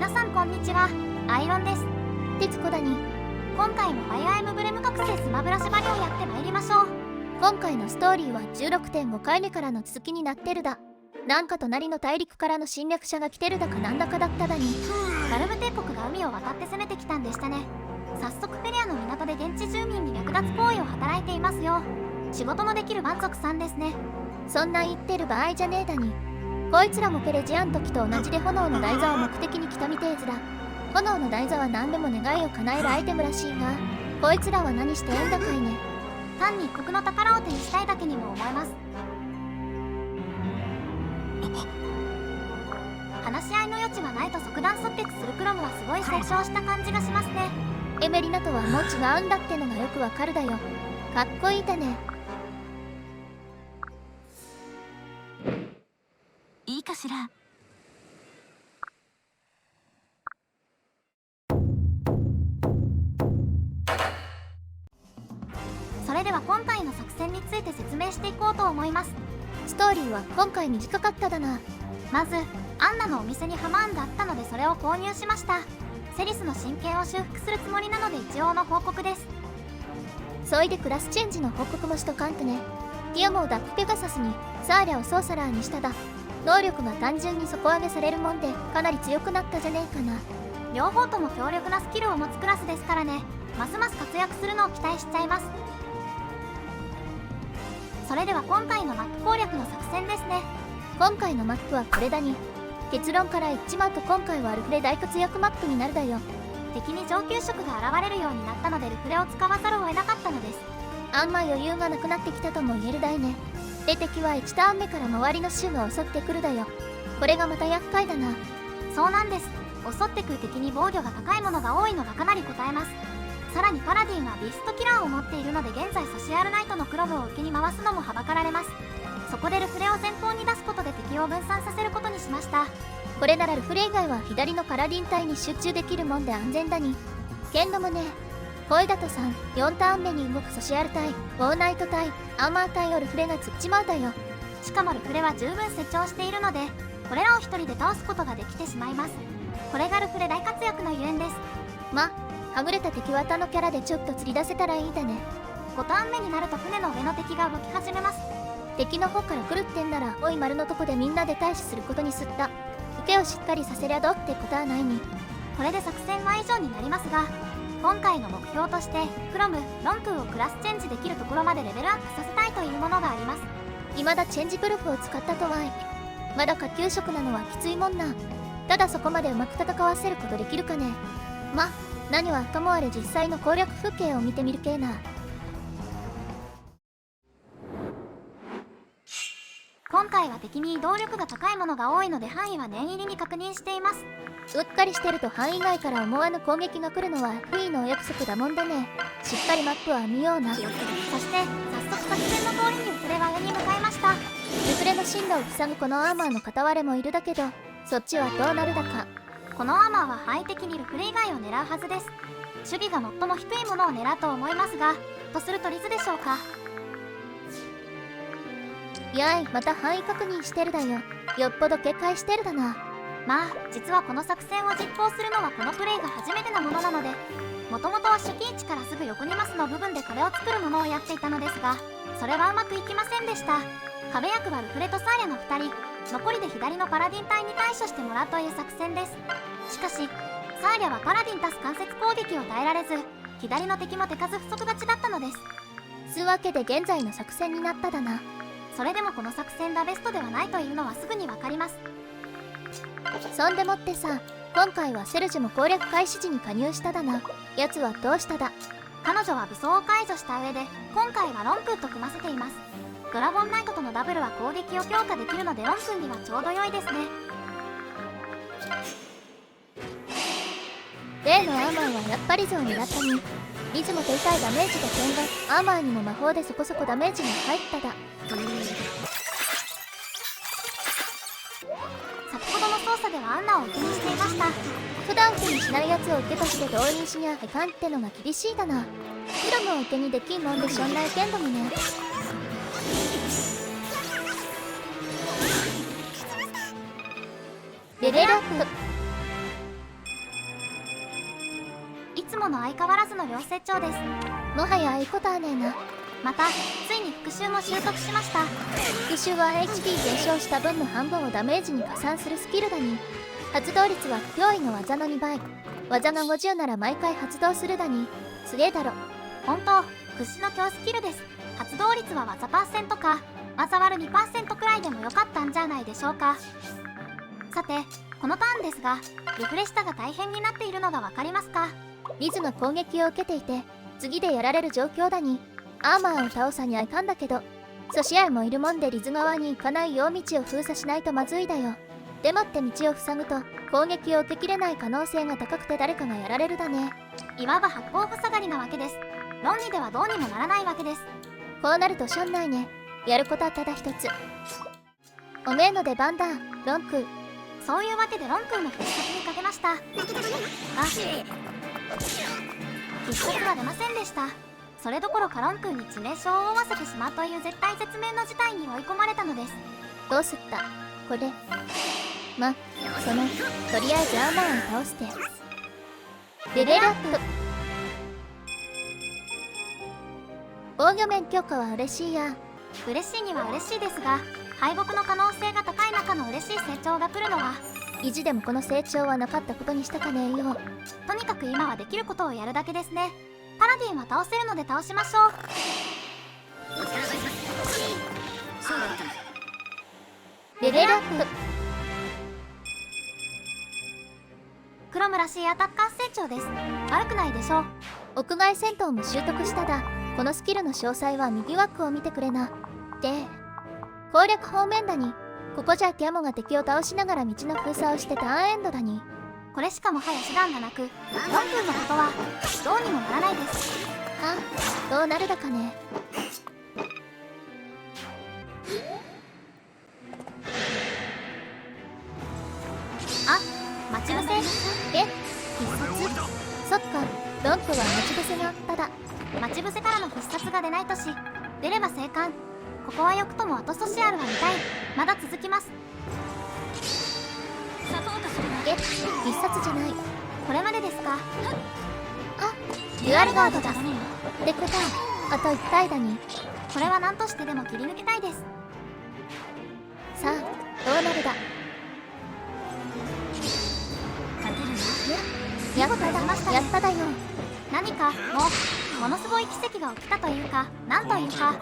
皆さんこんにちは、アイロンです。徹子だに。今回もファイアーエムブレム覚醒スマブラ縛りをやってまいりましょう。今回のストーリーは 16.5 回目からの続きになってるだ。なんか隣の大陸からの侵略者が来てるだかなんだかだっただに。バルブ帝国が海を渡って攻めてきたんでしたね。早速フェレアの港で現地住民に略奪行為を働いていますよ。仕事のできる蛮族さんですね。そんな言ってる場合じゃねえだに。こいつらもペレジアン時と同じで炎の台座を目的に来たみてえずら。炎の台座は何でも願いを叶えるアイテムらしいが、こいつらは何してえんだかいね。単に一国の宝を手にしたいだけにも思えます。話し合いの余地はないと即断即決するクロムはすごい成長した感じがしますね。エメリナとはもう違うんだってのがよくわかるだよ。かっこいいだね。いいかしら。それでは今回の作戦について説明していこうと思います。ストーリーは今回短かっただな。まずアンナのお店にハマーンがあったのでそれを購入しました。セリスの神経を修復するつもりなので一応の報告です。そいでクラスチェンジの報告もしとかんとね。ディアモをダックペガサスにサーリャをソーサラーにしただ。能力が単純に底上げされるもんでかなり強くなったじゃねえかな。両方とも強力なスキルを持つクラスですからね。ますます活躍するのを期待しちゃいます。それでは今回のマップ攻略の作戦ですね。今回のマップはこれだに。結論から言っちまうと今回はルフレ大活躍マップになるだよ。敵に上級職が現れるようになったのでルフレを使わざるを得なかったのです。あんま余裕がなくなってきたとも言えるだいね。で敵は1ターン目から周りの州が襲ってくるだよ。これがまた厄介だな。そうなんです。襲ってくる敵に防御が高いものが多いのがかなり応えます。さらにパラディンはビストキラーを持っているので現在ソシアルナイトのクロムを受けに回すのもはばかられます。そこでルフレを前方に出すことで敵を分散させることにしました。これならルフレ以外は左のパラディン隊に集中できるもんで安全だに。けんどもね、こいだと4ターン目に動くソシアル隊、ウォーナイト隊、アーマー隊をルフレが釣っちまうだよ。しかもルフレは十分成長しているのでこれらを一人で倒すことができてしまいます。これがルフレ大活躍のゆえんです。はぐれた敵は他のキャラでちょっと釣り出せたらいいだね。5ターン目になると船の上の敵が動き始めます。敵の方から来るってんならおい丸のとこでみんなで対処することにすった。受けをしっかりさせりゃどうってことはないに。これで作戦は以上になりますが、今回の目標としてクロム、ロンクーをクラスチェンジできるところまでレベルアップさせたいというものがあります。未だチェンジプルフを使ったとはいえまだ下級職なのはきついもんな。ただそこまでうまく戦わせることできるかね。何はともあれ実際の攻略風景を見てみるけえな。今回は敵に移動力が高いものが多いので範囲は念入りに確認しています。うっかりしてると範囲外から思わぬ攻撃が来るのはフィーのお約束だもんだね。しっかりマップは見ような。そして早速作戦の通りにルフレは上に向かいました。ルフレの進路を塞ぐこのアーマーの片割れもいるだけど、そっちはどうなるだか。このアーマーは範囲的にルフレ以外を狙うはずです。守備が最も低いものを狙うと思いますが、とするとリズでしょうか。やい、また範囲確認してるだよ。よっぽど警戒してるだな。実はこの作戦を実行するのはこのプレイが初めてなものなので、もともとは初期位置からすぐ横にマスの部分で壁を作るものをやっていたのですが、それはうまくいきませんでした。壁役はルフレとサーリャの2人、残りで左のパラディン隊に対処してもらうという作戦です。しかしサーリャはパラディン足す間接攻撃を耐えられず、左の敵も手数不足勝ちだったのです。つうわけで現在の作戦になっただな。それでもこの作戦がベストではないというのはすぐにわかります。そんでもってさ、今回はセルジュも攻略開始時に加入しただな。やつはどうしただ。彼女は武装を解除した上で今回はロンクーと組ませています。ドラゴンナイトとのダブルは攻撃を強化できるのでロンクーにはちょうど良いですね。例のアーマーはやっぱり像になったに。リズも手痛いダメージが点がアーマーにも魔法でそこそこダメージが入っただ。先ほどの操作ではアンナを受けにしていました。普段受けにしないやつを受けとして動員しにゃいかんってのが厳しいだな。クロムを受けにできんもんでしょんないけんどもね。レベルアップ。つもの相変わらずの両成長です。もはやいいことはねえな。またついに復習も習得しました。復習は HP 減少した分の半分をダメージに加算するスキルだに。発動率は脅威の技の2倍。技が50なら毎回発動するだに。すげえだろ。本当屈指の強スキルです。発動率は技パーセントか技割る 2% くらいでもよかったんじゃないでしょうか。さてこのターンですがリフレシタが大変になっているのが分かりますか。リズが攻撃を受けていて次でやられる状況だに。アーマーを倒さにゃいかんだけどソシアルもいるもんでリズ側に行かないよう道を封鎖しないとまずいだよ。でもって道を塞ぐと攻撃を受けきれない可能性が高くて誰かがやられるだね。いわば八方塞がりなわけです。論理ではどうにもならないわけです。こうなるとしょんないね。やることはただ一つ。おめえの出番だロンクー。そういうわけでロンクーの必殺にかけました。必殺は出ませんでした。それどころかロンクーに致命傷を負わせてしまうという絶体絶命の事態に追い込まれたのです。どうすったこれ。とりあえずアーマーを倒してレベルアップ。防御面強化は嬉しいや。嬉しいには嬉しいですが敗北の可能性が高い中の嬉しい成長が来るのは意地でもこの成長はなかったことにしたかねえよ。とにかく今はできることをやるだけですね。パラディンは倒せるので倒しましょう。レベルアップ。クロムらしいアタッカー成長です。悪くないでしょう。屋外戦闘も習得しただ。このスキルの詳細は右枠を見てくれな。で攻略方面だに。ここじゃキャモが敵を倒しながら道の封鎖をしてターンエンドだに。これしかもはや手段がなくロンクーのことはどうにもならないです。どうなるだかね。待ち伏せ。必殺。そっかロンクは待ち伏せがあっただ。待ち伏せからの必殺が出ないとし出れば生還。ここはよくとも後ソシアルは見たい。まだ続きます。必殺じゃない。これまでですか。デュアルガードだってことはあと1体だに。これは何としてでも切り抜けたいです。さあどうなるだ。やっただよ。何かものすごい奇跡が起きたというかなんというか。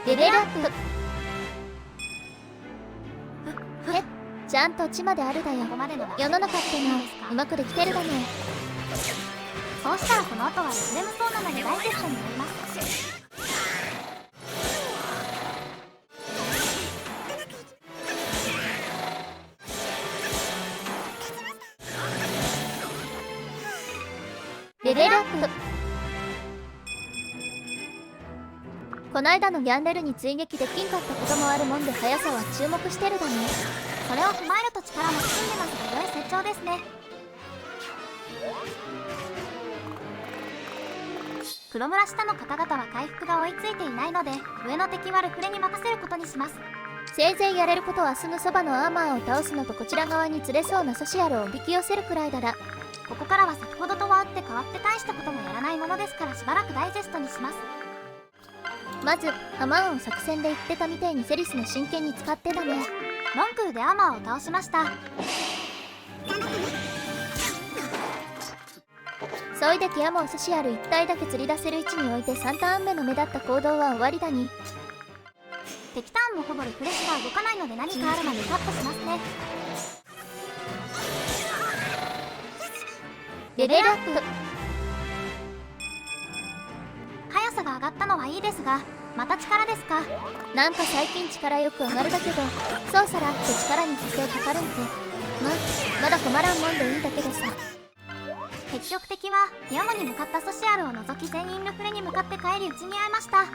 レベルアップ。ちゃんと地まであるだよ。ここまでの世の中ってのうまくできてるだね。そうしたらこの後は譲れむそうなのでダイジェストになります。レベルアップ。こないだのギャンレルに追撃できんかったこともあるもんで速さは注目してるだね。それを踏まえると力も進んでますが良い成長ですね。黒村下の方々は回復が追いついていないので上の敵はルフレに任せることにします。せいぜいやれることはすぐそばのアーマーを倒すのとこちら側に釣れそうなソシアルをおびき寄せるくらいだら。ここからは先ほどとは打って変わって大したこともやらないものですからしばらくダイジェストにします。まずハマーンを作戦で言ってたみてえにセリスの真剣に使ってだね。ロンクーでアーマーを倒しました。そいでティアモンソシアル1体だけ釣り出せる位置に置いて3ターン目の目立った行動は終わりだに。敵ターンもほぼリフレッシュが動かないので何かあるまでカットしますね。レベルアップ。速さが上がったのはいいですがまた力ですか。なんか最近力よく上がるだけど操作らって力に規制かかるんてまだ困らんもんでいいんだけどさ。結局敵はティアモに向かったソシアルを除き全員ルフレに向かって帰り討ちに遭いました。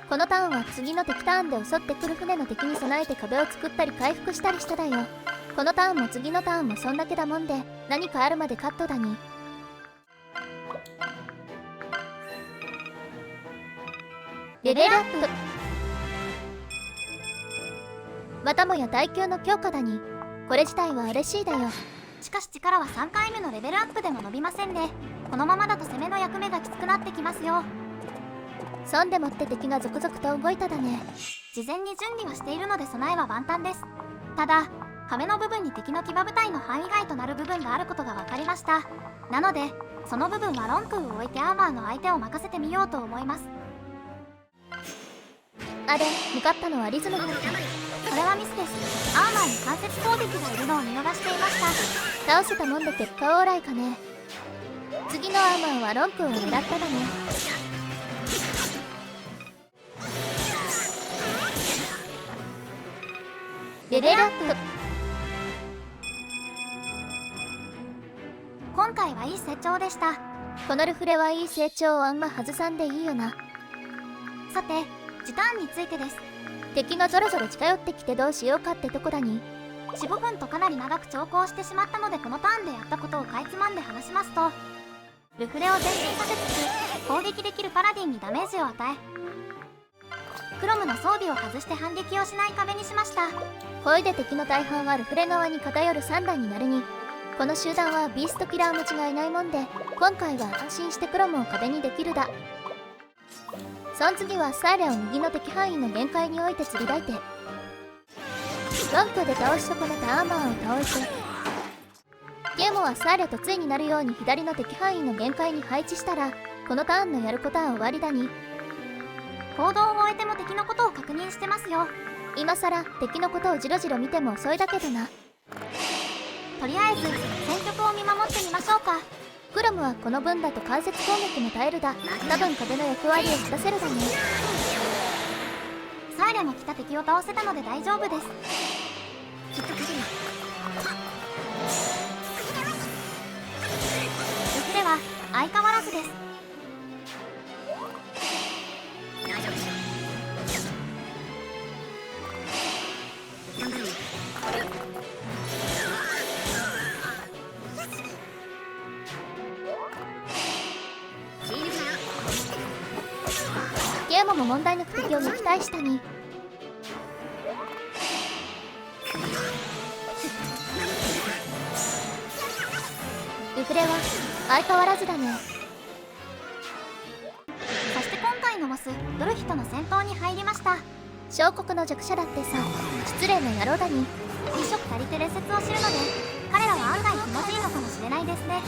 このターンは次の敵ターンで襲ってくる船の敵に備えて壁を作ったり回復したりしただよ。このターンも次のターンもそんだけだもんで何かあるまでカットだに。レベルアップ。またもや耐久の強化だに。これ自体は嬉しいだよ。しかし力は3回目のレベルアップでも伸びませんね。このままだと攻めの役目がきつくなってきますよ。そんでもって敵が続々と動いただね。事前に準備はしているので備えは万端です。ただ壁の部分に敵の騎馬部隊の範囲外となる部分があることが分かりました。なのでその部分は論空を置いてアーマーの相手を任せてみようと思います。あれ、向かったのはリズムだった。これはミスです。アーマーに間接攻撃がいるのを見逃していました。倒せたもんで結果オーライかね。次のアーマーは論空を狙っただね。レベルアップ。今回はいい成長でした。このルフレはいい成長をあんま外さんでいいよな。さて時短についてです。敵がぞろぞろ近寄ってきてどうしようかってとこだに。4、5分とかなり長く長考してしまったのでこのターンでやったことをかいつまんで話しますと、ルフレを前進させつつ攻撃できるパラディンにダメージを与え、クロムの装備を外して反撃をしない壁にしました。ほいで敵の大半はルフレ側に偏る3段になるに、この集団はビーストキラー持ちがいないもんで、今回は安心してクロムを壁にできるだ。そん次はサイレを右の敵範囲の限界に置いて釣り抱いて、論空で倒し損ねたアーマーを倒して、ゲームはサイレと対になるように左の敵範囲の限界に配置したら、このターンのやることは終わりだに。行動を終えても敵のことを確認してますよ。今さら敵のことをじろじろ見ても遅いだけどな。とりあえず戦局を見守ってみましょうか。クロムはこの分だと間接攻撃も耐えるだ。多分壁の役割を果たせるだね。サイレも来た敵を倒せたので大丈夫です。ルフレは相変わらずです。ゲームも問題なく敵を撃退したに。ルフレは相変わらずだね。そして今回のボスドルヒとの戦闘に入りました。小国の弱者だってさ、失礼な野郎だに。2色足りて列説を知るので彼らは案外気持ちいいのかもしれないですね。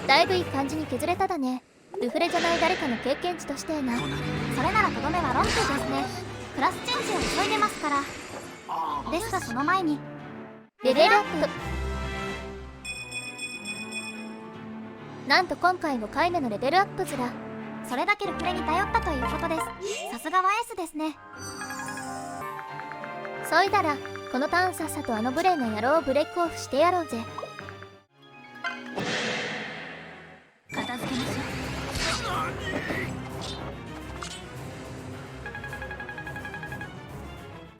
だいぶいい感じに削れただね。ルフレじゃない誰かの経験値としてな。それならとどめはロンクですね。クラスチェンジを急いでますから。ですがその前にレベルアップ。なんと今回5回目のレベルアップずら。それだけルフレに頼ったということです。さすがは S ですね。そいだらこのターンさっさとあの無礼な野郎をブレイクオフしてやろうぜ。片付けましょう。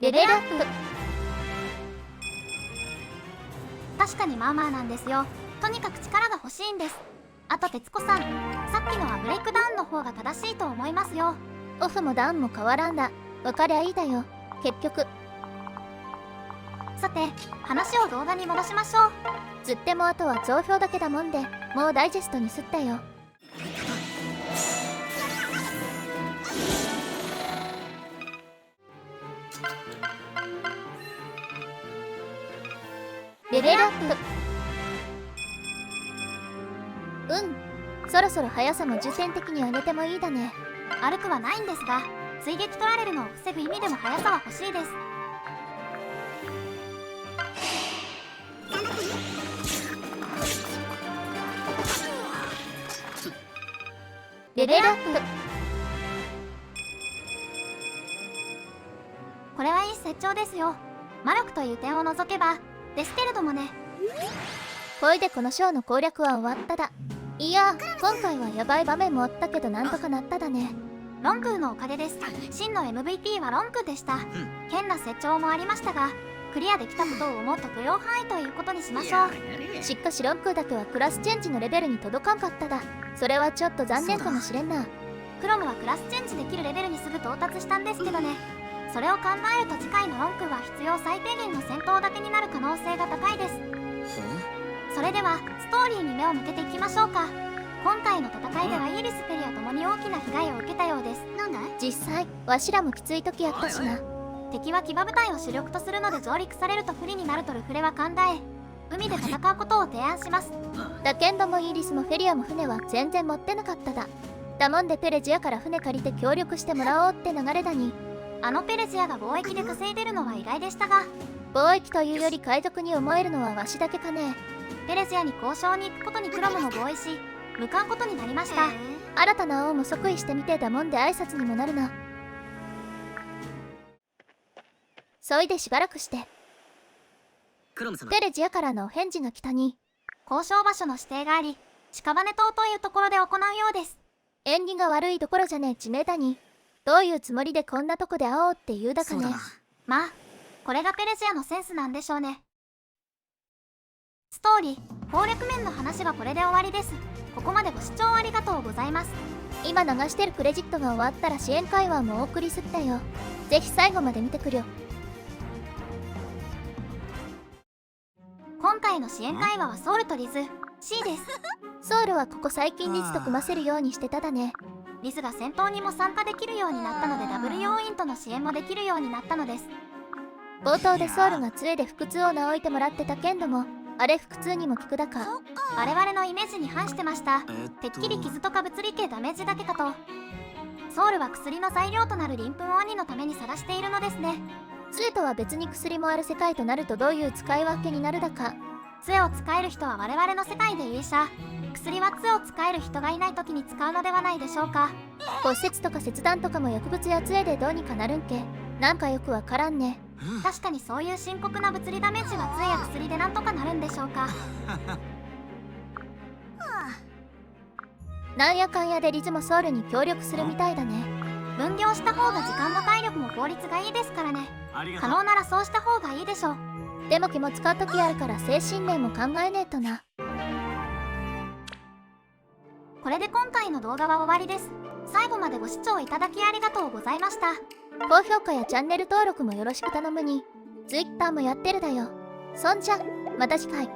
レベルアップ。確かにまあまあなんですよ。とにかく力が欲しいんです。あと徹子さん、さっきのはブレイクダウンの方が正しいと思いますよ。オフもダウンも変わらんだ。分かりゃいいだよ結局。さて話を動画に戻しましょう。ずってもあとは増票だけだもんで、もうダイジェストにすったよ。レベルアップ。そろそろ速さも重点的に上げてもいいだね。歩くはないんですが、追撃取られるのを防ぐ意味でも速さは欲しいです。レベルアップ。これはいい成長ですよ。魔力という点を除けばですけれどもね。ほいでこの章の攻略は終わっただ。いや今回はヤバい場面もあったけどなんとかなっただね。ロンクーのおかげです。真の MVP はロンクーでした。変な成長もありましたがクリアできたことを思うと許容範囲ということにしましょう。しかしロンクーだけはクラスチェンジのレベルに届かんかっただ。それはちょっと残念かもしれんな。クロムはクラスチェンジできるレベルにすぐ到達したんですけどね。それを考えると次回のロンクは必要最低限の戦闘だけになる可能性が高いです。それではストーリーに目を向けていきましょうか。今回の戦いではイリス・ペリアともに大きな被害を受けたようです。なんだい？実際わしらもきつい時やったしな。敵は騎馬部隊を主力とするので上陸されると不利になるとルフレは考え、海で戦うことを提案します。だけんどもイリスもフェリアも船は全然持ってなかっただ。だもんでペレジアから船借りて協力してもらおうって流れだに。あのペレジアが貿易で稼いでるのは意外でしたが、貿易というより海賊に思えるのはわしだけかね。ペレジアに交渉に行くことにクロムも合意し、向かうことになりました。新たな王も即位してみてだもんで挨拶にもなるな。そいでしばらくしてペレジアからのお返事が来たに。交渉場所の指定があり、屍島というところで行うようです。縁起が悪いどころじゃねえ地名だに。どういうつもりでこんなとこで会おうって言うだかね。まあこれがペレジアのセンスなんでしょうね。ストーリー攻略面の話はこれで終わりです。ここまでご視聴ありがとうございます。今流してるクレジットが終わったら支援会話もお送りすったよ。ぜひ最後まで見てくりょ。今回の支援会話はソウルとリズ C です。ソウルはここ最近リズと組ませるようにしてただね。リズが戦闘にも参加できるようになったのでダブル要員との支援もできるようになったのです。冒頭でソウルが杖で腹痛を治いてもらってたけんども、あれ腹痛にも効くだか。我々のイメージに反してました。てっきり傷とか物理系ダメージだけかと。ソウルは薬の材料となる鱗粉を鬼のために探しているのですね。杖とは別に薬もある世界となるとどういう使い分けになるだか。杖を使える人は我々の世界で勇者、薬は杖を使える人がいない時に使うのではないでしょうか。骨折とか切断とかも薬物や杖でどうにかなるんけ。なんかよくわからんね。確かにそういう深刻な物理ダメージは杖や薬でなんとかなるんでしょうか。なんやかんやでリズもソウルに協力するみたいだね。分業した方が時間も体力も効率がいいですからね。可能ならそうした方がいいでしょう。でも気も使う時あるから精神面も考えねえとな。これで今回の動画は終わりです。最後までご視聴いただきありがとうございました。高評価やチャンネル登録もよろしく頼むに。Twitter もやってるだよ。そんじゃまた次回。